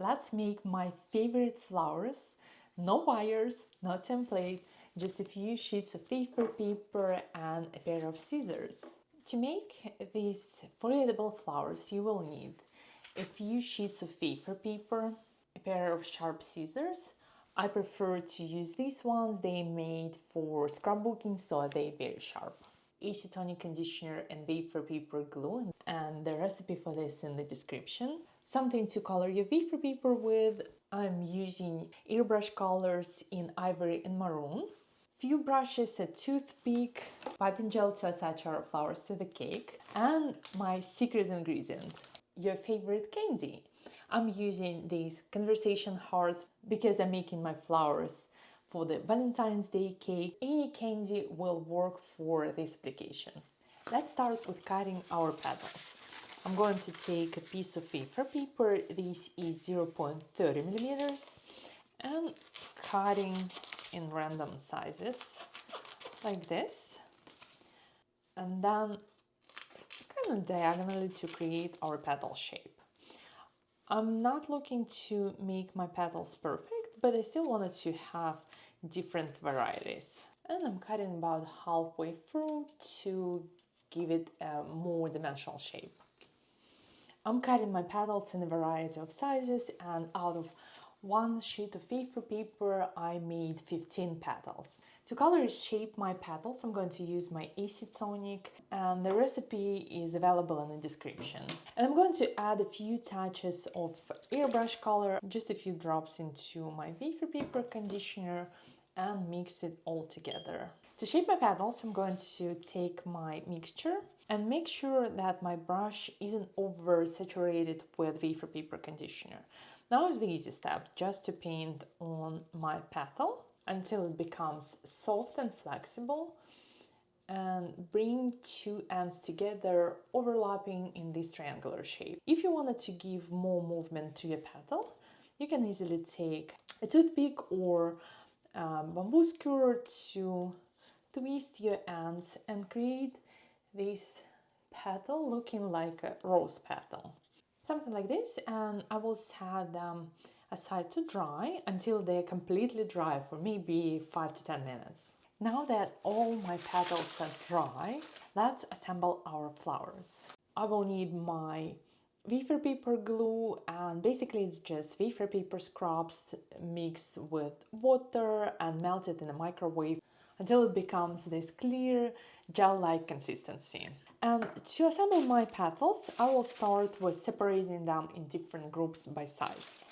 Let's make my favorite flowers. No wires, no template, just a few sheets of wafer paper and a pair of scissors. To make these foldable flowers, you will need a few sheets of wafer paper, a pair of sharp scissors. I prefer to use these ones, they made for scrapbooking, so they're very sharp. AC Tonic conditioner and wafer paper glue, and the recipe for this in the description. Something to color your wafer paper with. I'm using airbrush colors in ivory and maroon. Few brushes, a toothpick, piping gel to attach our flowers to the cake, and my secret ingredient, your favorite candy. I'm using these conversation hearts because I'm making my flowers for the Valentine's Day cake. Any candy will work for this application. Let's start with cutting our petals. I'm going to take a piece of wafer paper, this is 0.30 millimeters, and cutting in random sizes like this, and then kind of diagonally to create our petal shape. I'm not looking to make my petals perfect, but I still wanted to have different varieties. And I'm cutting about halfway through to give it a more dimensional shape. I'm cutting my petals in a variety of sizes, and out of one sheet of wafer paper I made 15 petals. To color shape my petals, I'm going to use my AC Tonic, and the recipe is available in the description. And I'm going to add a few touches of airbrush color, just a few drops into my wafer paper conditioner, and mix it all together. To shape my petals, I'm going to take my mixture and make sure that my brush isn't over saturated with wafer paper conditioner. Now is the easy step, just to paint on my petal until it becomes soft and flexible, and bring two ends together, overlapping in this triangular shape. If you wanted to give more movement to your petal, you can easily take a toothpick or bamboo skewer to twist your ends and create this petal looking like a rose petal. Something like this, and I will set them aside to dry until they're completely dry for maybe 5 to 10 minutes. Now that all my petals are dry, let's assemble our flowers. I will need my wafer paper glue, and basically it's just wafer paper scraps mixed with water and melted in a microwave until it becomes this clear gel-like consistency. And to assemble my petals, I will start with separating them in different groups by size.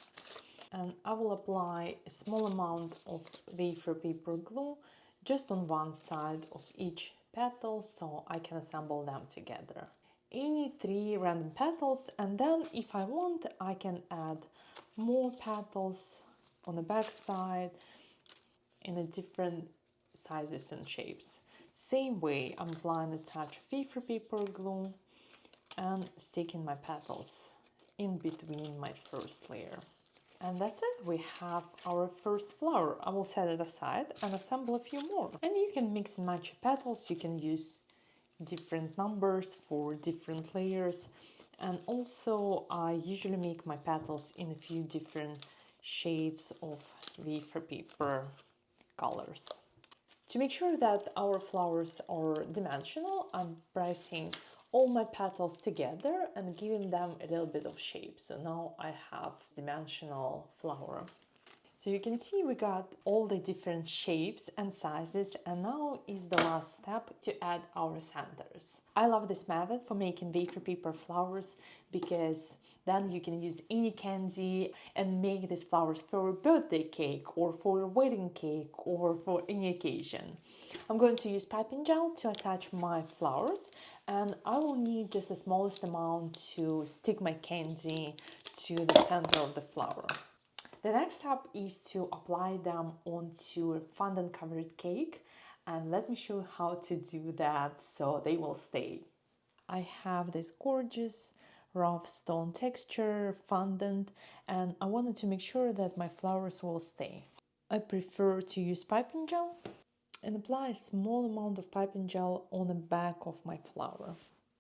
And I will apply a small amount of wafer paper glue just on one side of each petal so I can assemble them together. Any 3 random petals, and then if I want I can add more petals on the back side in a different sizes and shapes. Same way, I'm applying a touch of wafer paper glue and sticking my petals in between my first layer. And that's it, we have our first flower. I will set it aside and assemble a few more. And you can mix and match your petals, you can use different numbers for different layers. And also I usually make my petals in a few different shades of wafer paper colors. To make sure that our flowers are dimensional, I'm pressing all my petals together and giving them a little bit of shape. So now I have dimensional flower. So you can see we got all the different shapes and sizes, and now is the last step to add our centers. I love this method for making wafer paper flowers because then you can use any candy and make these flowers for a birthday cake or for a wedding cake or for any occasion. I'm going to use piping gel to attach my flowers, and I will need just the smallest amount to stick my candy to the center of the flower. The next step is to apply them onto a fondant covered cake, and let me show you how to do that so they will stay. I have this gorgeous rough stone texture fondant, and I wanted to make sure that my flowers will stay. I prefer to use piping gel and apply a small amount of piping gel on the back of my flower.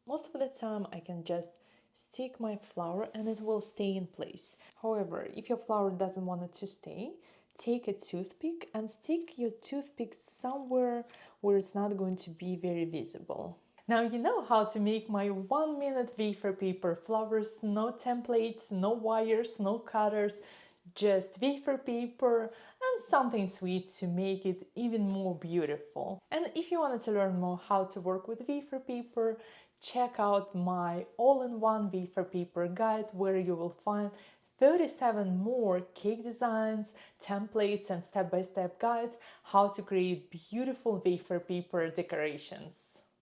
Most of the time I can just stick my flower and it will stay in place. However, if your flower doesn't want it to stay, take a toothpick and stick your toothpick somewhere where it's not going to be very visible. Now you know how to make my 1-minute wafer paper flowers. No templates, no wires, no cutters, just wafer paper and something sweet to make it even more beautiful. And if you wanted to learn more how to work with wafer paper, check out my all-in-one wafer paper guide, where you will find 37 more cake designs, templates and step-by-step guides how to create beautiful wafer paper decorations.